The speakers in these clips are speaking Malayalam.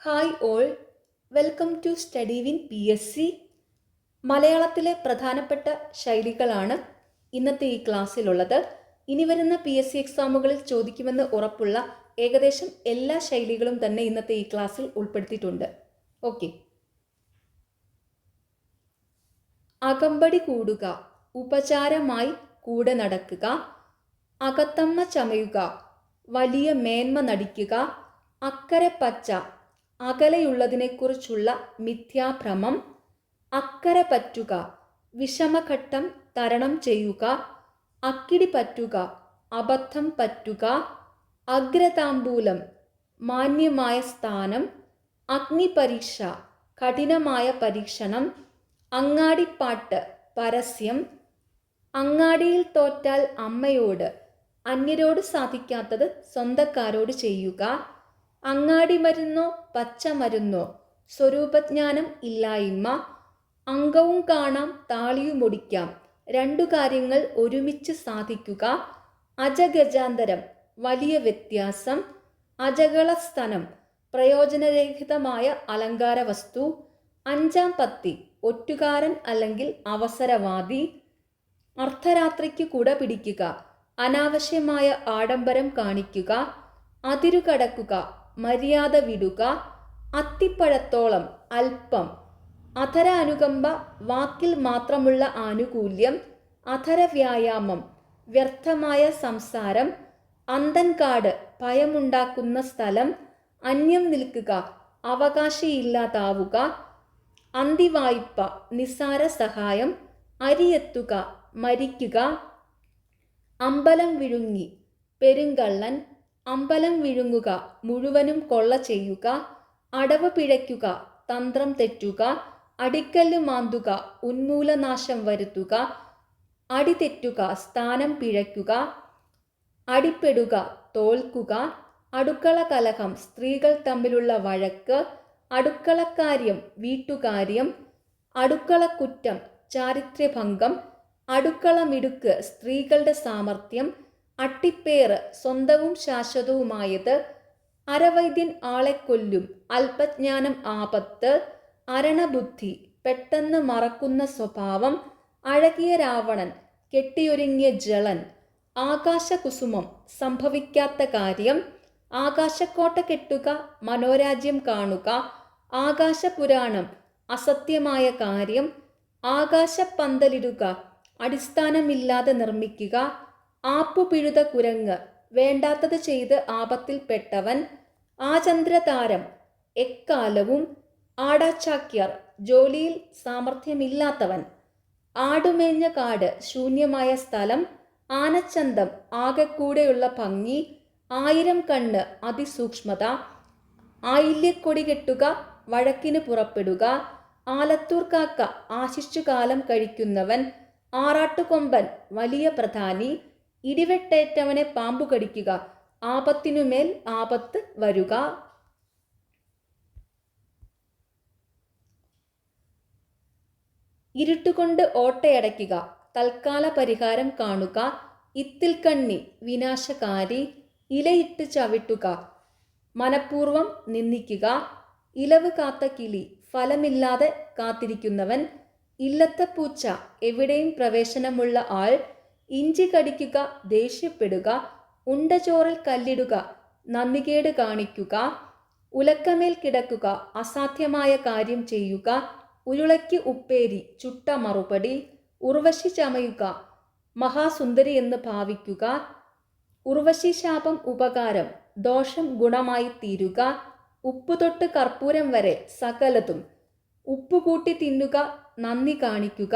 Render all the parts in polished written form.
Hi all, welcome to study win PSC. മലയാളത്തിലെ പ്രധാനപ്പെട്ട ശൈലികളാണ് ഇന്നത്തെ ഈ ക്ലാസ്സിലുള്ളത്. ഇനി വരുന്ന PSC എക്സാമുകളിൽ ചോദിക്കുമെന്ന് ഉറപ്പുള്ള ഏകദേശം എല്ലാ ശൈലികളും തന്നെ ഇന്നത്തെ ഈ ക്ലാസ്സിൽ ഉൾപ്പെടുത്തിയിട്ടുണ്ട്. ഓക്കെ. അകമ്പടി കൂടുക, ഉപചാരമായി കൂടെ നടക്കുക, അകത്തമ്മ ചമയുക, വലിയ മേന്മ നടിക്കുക, അക്കരെ പച്ച, അകലെയുള്ളതിനെക്കുറിച്ചുള്ള മിഥ്യാഭ്രമം, അക്കരെ പറ്റുക, വിഷമഘട്ടം തരണം ചെയ്യുക, അക്കിടി പറ്റുക, അബദ്ധം പറ്റുക, അഗ്രതാംബൂലം, മാന്യമായ സ്ഥാനം, അഗ്നിപരീക്ഷ, കഠിനമായ പരീക്ഷണം, അങ്ങാടിപ്പാട്ട്, പരസ്യം, അങ്ങാടിയിൽ തോറ്റാൽ അമ്മയോട്, അന്യരോട് സാധിക്കാത്തത് സ്വന്തക്കാരോട് ചെയ്യുക, അങ്ങാടി മരുന്നോ പച്ചമരുന്നോ, സ്വരൂപജ്ഞാനം ഇല്ലായ്മ, അംഗവും കാണാം താളിയുമൊടിക്കാം, രണ്ടു കാര്യങ്ങൾ ഒരുമിച്ച് സാധിക്കുക, അജഗജാന്തരം, വലിയ വ്യത്യാസം, അജകളസ്ഥനം, പ്രയോജനരഹിതമായ അലങ്കാര വസ്തു, അഞ്ചാം പത്തി, ഒറ്റുകാരൻ അല്ലെങ്കിൽ അവസരവാദി, അർദ്ധരാത്രിക്ക് കുട പിടിക്കുക, അനാവശ്യമായ ആഡംബരം കാണിക്കുക, അതിരുകടക്കുക, മര്യാദ വിടുക, അത്തിപ്പഴത്തോളം, അല്പം, അധര അനുകമ്പ, വാക്കിൽ മാത്രമുള്ള ആനുകൂല്യം, അധര വ്യായാമം, വ്യർത്ഥമായ സംസാരം, അന്തൻകാട്, ഭയമുണ്ടാക്കുന്ന സ്ഥലം, അന്യം നിൽക്കുക, അവകാശിയില്ലാതാവുക, അന്തിവായ്പ, നിസ്സാര സഹായം, അരിയെത്തുക, മരിക്കുക, അമ്പലം വിഴുങ്ങി, പെരുങ്കള്ളൻ, അമ്പലം വിഴുങ്ങുക, മുഴുവനും കൊള്ള ചെയ്യുക, അടവ് പിഴയ്ക്കുക, തന്ത്രം തെറ്റുക, അടിക്കല്ല് മാന്തുക, ഉന്മൂലനാശം വരുത്തുക, അടിതെറ്റുക, സ്ഥാനം പിഴയ്ക്കുക, അടിപ്പെടുക, തോൽക്കുക, അടുക്കള കലഹം, സ്ത്രീകൾ തമ്മിലുള്ള വഴക്ക്, അടുക്കളക്കാര്യം, വീട്ടുകാര്യം, അടുക്കളക്കുറ്റം, ചാരിത്രഭംഗം, അടുക്കള മിടുക്ക്, സ്ത്രീകളുടെ സാമർഥ്യം, അട്ടിപ്പേറ്, സ്വന്തവും ശാശ്വതവുമായത്, അരവൈദ്യൻ ആളെ കൊല്ലും, അല്പജ്ഞാനം ആപത്ത്, അരണബുദ്ധി, പെട്ടെന്ന് മറക്കുന്ന സ്വഭാവം, അഴകിയ രാവണൻ, കെട്ടിയൊരുങ്ങിയ ജളൻ, ആകാശകുസുമം, സംഭവിക്കാത്ത കാര്യം, ആകാശക്കോട്ട കെട്ടുക, മനോരാജ്യം കാണുക, ആകാശപുരാണം, അസത്യമായ കാര്യം, ആകാശപ്പന്തലിടുക, അടിസ്ഥാനമില്ലാതെ നിർമ്മിക്കുക, ആപ്പുപിഴുത കുരങ്ങ്, വേണ്ടാത്തത് ചെയ്ത് ആപത്തിൽപ്പെട്ടവൻ, ആചന്ദ്രതാരം, എക്കാലവും, ആടാച്ചാക്യർ, ജോലിയിൽ സാമർഥ്യമില്ലാത്തവൻ, ആടുമേഞ്ഞ കാട്, ശൂന്യമായ സ്ഥലം, ആനച്ചന്തം, ആകെക്കൂടെയുള്ള ഭംഗി, ആയിരം കണ്ണ്, അതിസൂക്ഷ്മത, ആയില്യക്കൊടി കെട്ടുക, വഴക്കിന് പുറപ്പെടുക, ആലത്തൂർ കാക്ക, ആശിച്ചുകാലം കഴിക്കുന്നവൻ, ആറാട്ടുകൊമ്പൻ, വലിയ പ്രധാനി, ഇടിവെട്ടേറ്റവനെ പാമ്പു കടിക്കുക, ആപത്തിനുമേൽ ആപത്ത് വരുക. ഇരുട്ടുകൊണ്ട് ഓട്ടയടയ്ക്കുക, തൽക്കാല പരിഹാരം കാണുക, ഇത്തിൽക്കണ്ണി, വിനാശകാരി, ഇലയിട്ട് ചവിട്ടുക, മനഃപൂർവം നിന്ദിക്കുക, ഇലവ് കാത്ത കിളി, ഫലമില്ലാതെ കാത്തിരിക്കുന്നവൻ, ഇല്ലത്തെ പൂച്ച, എവിടെയും പ്രവേശനമുള്ള ആൾ, ഇഞ്ചി കടിക്കുക, ദേഷ്യപ്പെടുക, ഉണ്ടചോറിൽ കല്ലിടുക, നന്ദികേട് കാണിക്കുക, ഉലക്കമേൽ കിടക്കുക, അസാധ്യമായ കാര്യം ചെയ്യുക, ഉരുളയ്ക്ക് ഉപ്പേരി, ചുട്ട മറുപടി, ഉർവശി ചമയുക, മഹാസുന്ദരി എന്ന് ഭാവിക്കുക, ഉർവശി ശാപം ഉപകാരം, ദോഷം ഗുണമായി തീരുക, ഉപ്പുതൊട്ട് കർപ്പൂരം വരെ സകലതും, ഉപ്പുകൂട്ടി തിന്നുക, നന്ദി കാണിക്കുക,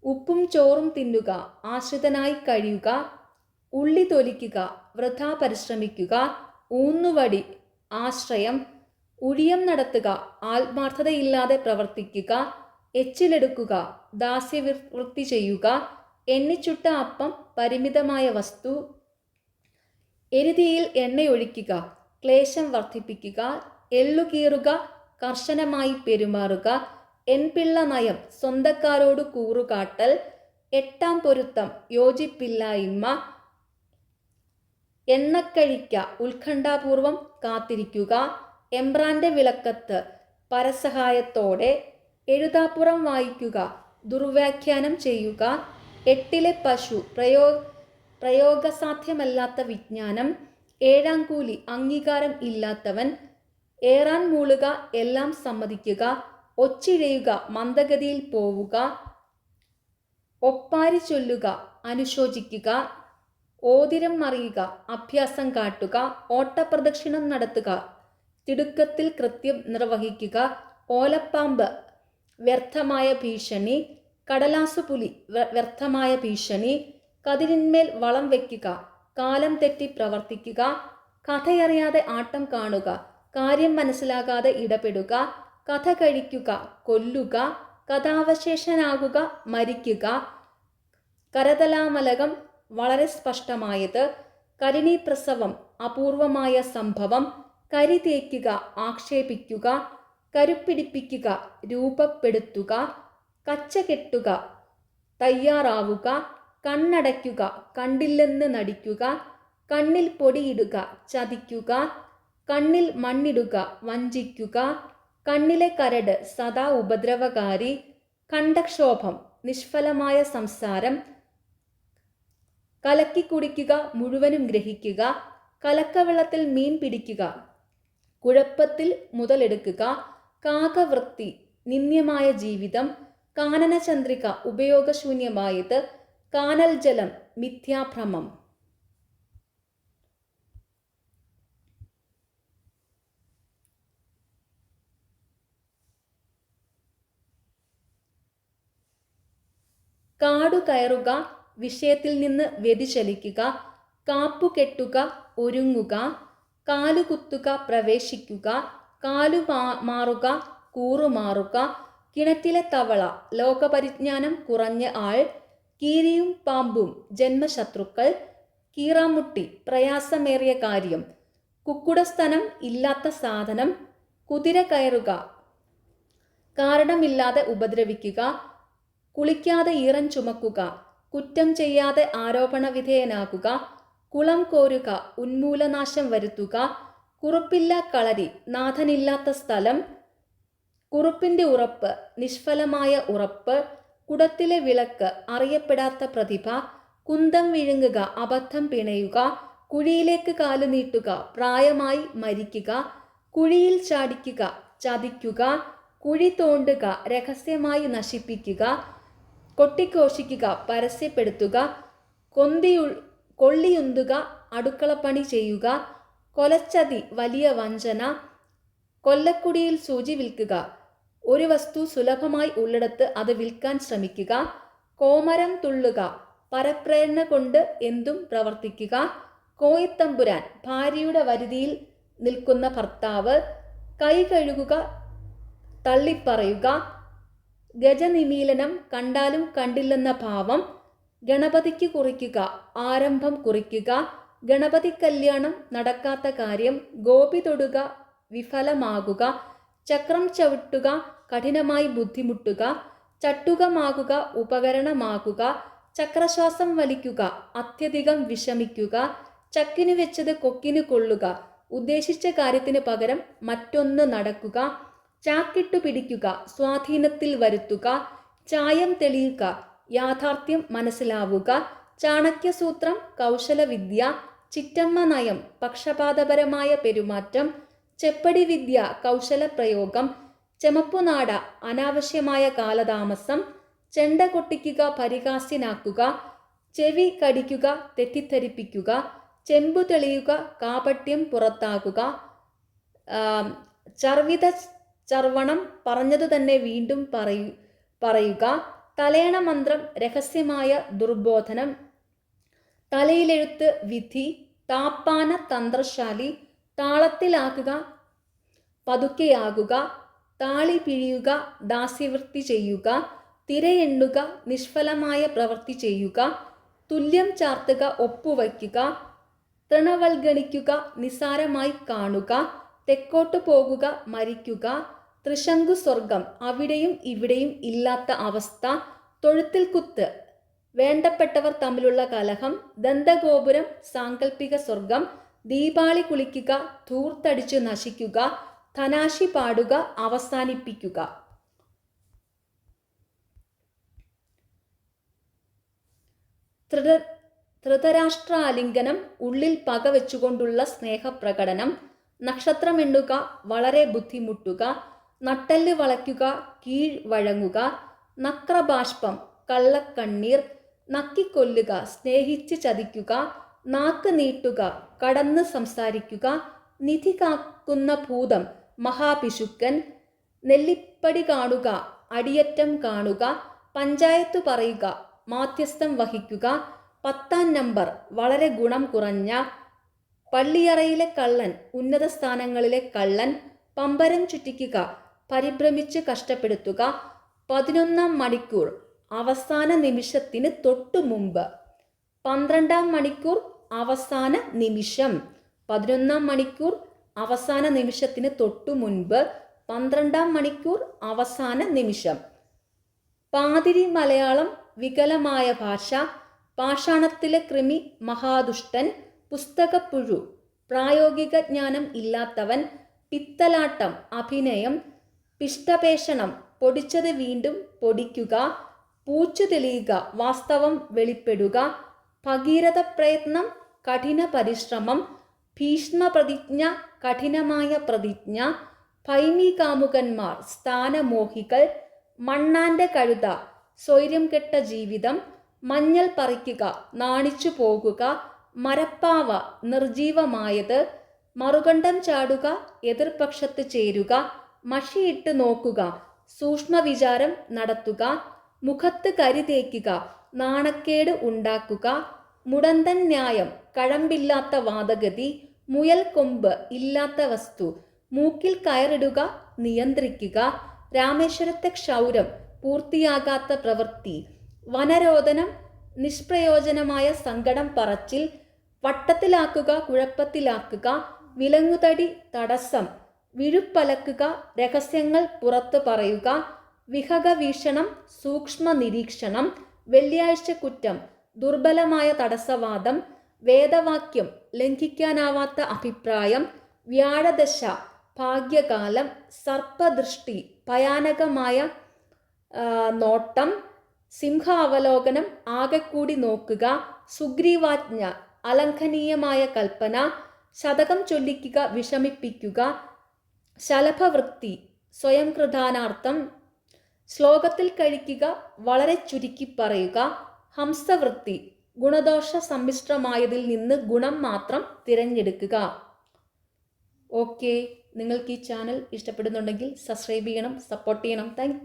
ഉപ്പും ചോറും തിന്നുക, ആശ്രിതനായി കഴിയുക, ഉള്ളി തൊലിക്കുക, വൃഥാ പരിശ്രമിക്കുക, ഊന്നുവടി, ആശ്രയം, ഉഴിയം നടത്തുക, ആത്മാർത്ഥതയില്ലാതെ പ്രവർത്തിക്കുക, എച്ചിലെടുക്കുക, ദാസ്യവൃത്തി ചെയ്യുക, എണ്ണിച്ചുട്ട അപ്പം, പരിമിതമായ വസ്തു, എരുതിയിൽ എണ്ണയൊഴിക്കുക, ക്ലേശം വർദ്ധിപ്പിക്കുക, എള്ളുകീറുക, കർശനമായി പെരുമാറുക, എൻപിള്ള നയം, സ്വന്തക്കാരോട് കൂറുകാട്ടൽ, എട്ടാം പൊരുത്തം, യോജിപ്പില്ലായ്മ, എണ്ണക്കഴിക്ക, ഉത്കണ്ഠാപൂർവം കാത്തിരിക്കുക, എമ്പ്രാൻ്റെ വിളക്കത്ത് പരസഹായത്തോടെ എഴുതാപ്പുറം വായിക്കുക, ദുർവ്യാഖ്യാനം ചെയ്യുക, എട്ടിലെ പശു, പ്രയോഗസാധ്യമല്ലാത്ത വിജ്ഞാനം, ഏഴാംകൂലി, അംഗീകാരം ഇല്ലാത്തവൻ, ഏറാൻ മൂളുക, എല്ലാം സമ്മതിക്കുക, ഒച്ചിഴയുക, മന്ദഗതിയിൽ പോവുക, ഒപ്പാരി ചൊല്ലുക, അനുശോചിക്കുക, ഓതിരം മറിയുക, അഭ്യാസം കാട്ടുക, ഓട്ടപ്രദക്ഷിണം നടത്തുക, തിടുക്കത്തിൽ കൃത്യം നിർവഹിക്കുക, ഓലപ്പാമ്പ്, വ്യർത്ഥമായ ഭീഷണി, കടലാസുപുലി, വ്യർത്ഥമായ ഭീഷണി, കതിരിന്മേൽ വളം വയ്ക്കുക, കാലം തെറ്റി പ്രവർത്തിക്കുക, കഥയറിയാതെ ആട്ടം കാണുക, കാര്യം മനസ്സിലാകാതെ ഇടപെടുക, കഥ കഴിക്കുക, കൊല്ലുക, കഥാവശേഷനാകുക, മരിക്കുക, കരതലാമലകം, വളരെ സ്പഷ്ടമായത്, കരിണീപ്രസവം, അപൂർവമായ സംഭവം, കരി തേക്കുക, ആക്ഷേപിക്കുക, കരുപ്പിടിപ്പിക്കുക, രൂപപ്പെടുത്തുക, കച്ച കെട്ടുക, തയ്യാറാവുക, കണ്ണടയ്ക്കുക, കണ്ടില്ലെന്ന് നടിക്കുക, കണ്ണിൽ പൊടിയിടുക, ചതിക്കുക, കണ്ണിൽ മണ്ണിടുക, വഞ്ചിക്കുക, കണ്ണിലെ കരട്, സദാ ഉപദ്രവകാരി, കണ്ഠക്ഷോഭം, നിഷ്ഫലമായ സംസാരം, കലക്കി കുടിക്കുക, മുഴുവനും ഗ്രഹിക്കുക, കലക്കവെള്ളത്തിൽ മീൻ പിടിക്കുക, കുഴപ്പത്തിൽ മുതലെടുക്കുക, കാകവൃത്തി, നിന്ദ്യമായ ജീവിതം, കാനനചന്ദ്രിക, ഉപയോഗശൂന്യമായത്, കാനൽ ജലം, മിഥ്യാഭ്രമം. കാടു കയറുക, വിഷയത്തിൽ നിന്ന് വ്യതിചലിക്കുക, കാപ്പുകെട്ടുക, ഒരുങ്ങുക, കാലുകുത്തുക, പ്രവേശിക്കുക, മാറുക, കൂറുമാറുക, കിണറ്റിലെ തവള, ലോകപരിജ്ഞാനം കുറഞ്ഞ ആൾ, കീരിയും പാമ്പും, ജന്മശത്രുക്കൾ, കീറാമുട്ടി, പ്രയാസമേറിയ കാര്യം, കുക്കുടസ്തനം, ഇല്ലാത്ത സാധനം, കുതിര കയറുക, കാരണമില്ലാതെ ഉപദ്രവിക്കുക, കുളിക്കാതെ ഈറൻ ചുമക്കുക, കുറ്റം ചെയ്യാതെ ആരോപണ വിധേയനാകുക, കുളം കോരുക, ഉന്മൂലനാശം വരുത്തുക, കുറുപ്പില്ല കളരി, നാഥനില്ലാത്ത സ്ഥലം, കുറുപ്പിൻ്റെ ഉറപ്പ്, നിഷ്ഫലമായ ഉറപ്പ്, കുടത്തിലെ വിളക്ക്, അറിയപ്പെടാത്ത പ്രതിഭ, കുന്തം വിഴുങ്ങുക, അബദ്ധം പിണയുക, കുഴിയിലേക്ക് കാലു നീട്ടുക, പ്രായമായി മരിക്കുക, കുഴിയിൽ ചാടിക്കുക, ചതിക്കുക, കുഴി തോണ്ടുക, രഹസ്യമായി നശിപ്പിക്കുക, കൊട്ടിഘോഷിക്കുക, പരസ്യപ്പെടുത്തുക, കൊള്ളിയുന്തുക, അടുക്കളപ്പണി ചെയ്യുക, കൊലച്ചതി, വലിയ വഞ്ചന, കൊല്ലക്കുടിയിൽ സൂചി വിൽക്കുക, ഒരു വസ്തു സുലഭമായി ഉള്ളിടത്ത് അത് വിൽക്കാൻ ശ്രമിക്കുക, കോമരം തുള്ളുക, പരപ്രേരണ കൊണ്ട് എന്തും പ്രവർത്തിക്കുക, കോയിത്തമ്പുരാൻ, ഭാര്യയുടെ വരുതിയിൽ നിൽക്കുന്ന ഭർത്താവ്, കൈ കഴുകുക, തള്ളിപ്പറയുക, ഗജനിമീലനം, കണ്ടാലും കണ്ടില്ലെന്ന ഭാവം, ഗണപതിക്ക് കുറിക്കുക, ആരംഭം കുറിക്കുക, ഗണപതി കല്യാണം, നടക്കാത്ത കാര്യം, ഗോപി തൊടുക, വിഫലമാകുക, ചക്രം ചവിട്ടുക, കഠിനമായി ബുദ്ധിമുട്ടുക, ചട്ടുകമാകുക, ഉപകരണമാകുക, ചക്രശ്വാസം വലിക്കുക, അത്യധികം വിഷമിക്കുക, ചക്കിന് വെച്ചത് കൊക്കിന് കൊള്ളുക, ഉദ്ദേശിച്ച കാര്യത്തിന് പകരം മറ്റൊന്ന് നടക്കുക, ചാക്കിട്ടു പിടിക്കുക, സ്വാധീനത്തിൽ വരുത്തുക, ചായം തെളിയുക, യാഥാർത്ഥ്യം മനസ്സിലാവുക, ചാണക്യസൂത്രം, കൗശലവിദ്യ, ചിറ്റമ്മ നയം, പക്ഷപാതപരമായ പെരുമാറ്റം, ചെപ്പടി വിദ്യ, കൗശലപ്രയോഗം, ചെമപ്പുനാട, അനാവശ്യമായ കാലതാമസം, ചെണ്ട കൊട്ടിക്കുക, പരിഹാസ്യനാക്കുക, ചെവി കടിക്കുക, തെറ്റിദ്ധരിപ്പിക്കുക, ചെമ്പു തെളിയുക, കാപട്യം പുറത്താക്കുക, ചർവിത ചർവണം, പറഞ്ഞതു തന്നെ വീണ്ടും പറയുക, തലയണ മന്ത്രം, രഹസ്യമായ ദുർബോധനം, തലയിലെഴുത്ത്, വിധി, താപ്പാന, തന്ത്രശാലി, താളത്തിലാക്കുക, പതുക്കെയാകുക, താളി പിഴിയുക, ദാസ്യവൃത്തി ചെയ്യുക, തിരയെണ്ണുക, നിഷ്ഫലമായ പ്രവൃത്തി ചെയ്യുക, തുല്യം ചാർത്തുക, ഒപ്പുവയ്ക്കുക, തൃണവൽഗണിക്കുക, നിസാരമായി കാണുക, തെക്കോട്ട് പോകുക, മരിക്കുക, ത്രിശങ്കു സ്വർഗം, അവിടെയും ഇവിടെയും ഇല്ലാത്ത അവസ്ഥ, തൊഴുത്തിൽ കുത്ത്, വേണ്ടപ്പെട്ടവർ തമ്മിലുള്ള കലഹം, ദന്തഗോപുരം, സാങ്കല്പിക സ്വർഗം, ദീപാളി കുളിക്കുക, ധൂർത്തടിച്ചു നശിക്കുക, തനാശി പാടുക, അവസാനിപ്പിക്കുക. ധൃതരാഷ്ട്രാലിംഗനം, ഉള്ളിൽ പക വെച്ചുകൊണ്ടുള്ള സ്നേഹപ്രകടനം. നക്ഷത്രമെണ്ണുക, വളരെ ബുദ്ധിമുട്ടുക. നട്ടെല്ല് വളയ്ക്കുക, കീഴ് വഴങ്ങുക. നക്രബാഷ്പം, കള്ളക്കണ്ണീർ. നക്കിക്കൊല്ലുക, സ്നേഹിച്ച് ചതിക്കുക. നാക്ക് നീട്ടുക, കടന്ന് സംസാരിക്കുക. നിധി കാക്കുന്ന ഭൂതം, മഹാപിശുക്കൻ. നെല്ലിപ്പടി കാണുക, അടിയറ്റം കാണുക. പഞ്ചായത്ത് പറയുക, മാധ്യസ്ഥം വഹിക്കുക. 10-ാം നമ്പർ, വളരെ ഗുണം കുറഞ്ഞ. പള്ളിയറയിലെ കള്ളൻ, ഉന്നത സ്ഥാനങ്ങളിലെ കള്ളൻ. പമ്പരം ചുറ്റിക്കുക, പരിഭ്രമിച്ച് കഷ്ടപ്പെടുത്തുക. 11-ാം മണിക്കൂർ, അവസാന നിമിഷത്തിന് തൊട്ടു മുമ്പ്. 12-ാം മണിക്കൂർ, അവസാന നിമിഷം. 11-ാം മണിക്കൂർ, അവസാന നിമിഷത്തിന് തൊട്ടു മുൻപ്. 12-ാം മണിക്കൂർ, അവസാന നിമിഷം. പാതിരി മലയാളം, വികലമായ ഭാഷ. പാഷാണത്തിലെ കൃമി, മഹാദുഷ്ടൻ. പുസ്തകപ്പുഴു, പ്രായോഗിക ജ്ഞാനം ഇല്ലാത്തവൻ. പിത്തലാട്ടം, അഭിനയം. പിഷ്ടപേഷണം, പൊടിച്ചത് വീണ്ടും പൊടിക്കുക. പൂച്ചു തെളിയുക, വാസ്തവം വെളിപ്പെടുക. ഭഗീരഥ പ്രയത്നം, കഠിന പരിശ്രമം. ഭീഷ്മ പ്രതിജ്ഞ, കഠിനമായ പ്രതിജ്ഞ. ഭൈമീകാമുകന്മാർ, സ്ഥാനമോഹികൾ. മണ്ണാന്റെ കഴുത, സ്വൈര്യം കെട്ട ജീവിതം. മഞ്ഞൾ പറിക്കുക, നാണിച്ചു പോകുക. മരപ്പാവ, നിർജീവമായത്. മറുകണ്ഠം ചാടുക, എതിർപക്ഷത്ത് ചേരുക. മഷിയിട്ട് നോക്കുക, സൂക്ഷ്മവിചാരം നടത്തുക. മുഖത്ത് കരി തേക്കുക, നാണക്കേട് ഉണ്ടാക്കുക. മുടന്തൻ ന്യായം, കഴമ്പില്ലാത്ത വാദഗതി. മുയൽ കൊമ്പ്, ഇല്ലാത്ത വസ്തു. മൂക്കിൽ കയറിടുക, നിയന്ത്രിക്കുക. രാമേശ്വരത്തെ ക്ഷൗരം, പൂർത്തിയാകാത്ത പ്രവൃത്തി. വനരോധനം, നിഷ്പ്രയോജനമായ സങ്കടം പറച്ചിൽ. വട്ടത്തിലാക്കുക, കുഴപ്പത്തിലാക്കുക. വിലങ്ങുതടി, തടസ്സം. വിഴുപ്പലക്കുക, രഹസ്യങ്ങൾ പുറത്തു പറയുക. വിഹക വീക്ഷണം, സൂക്ഷ്മ നിരീക്ഷണം. വെള്ളിയാഴ്ച കുറ്റം, ദുർബലമായ തടസ്സവാദം. വേദവാക്യം, ലംഘിക്കാനാവാത്ത അഭിപ്രായം. വ്യാഴദശ, ഭാഗ്യകാലം. സർപ്പദൃഷ്ടി, ഭയാനകമായ നോട്ടം. സിംഹാവലോകനം, ആകെക്കൂടി നോക്കുക. സുഗ്രീവാജ്ഞ, അലംഘനീയമായ കൽപ്പന. ശതകം ചൊല്ലിക്കുക, വിഷമിപ്പിക്കുക. ശലഭവൃത്തി, സ്വയം കൃതാനാർത്ഥം. ശ്ലോകത്തിൽ കഴിക്കുക, വളരെ ചുരുക്കി പറയുക. ഹംസവൃത്തി, ഗുണദോഷ സമ്മിശ്രമായതിൽ നിന്ന് ഗുണം മാത്രം തിരഞ്ഞെടുക്കുക. ഓക്കെ, നിങ്ങൾക്ക് ഈ ചാനൽ ഇഷ്ടപ്പെടുന്നുണ്ടെങ്കിൽ സബ്സ്ക്രൈബ് ചെയ്യണം, സപ്പോർട്ട് ചെയ്യണം. താങ്ക്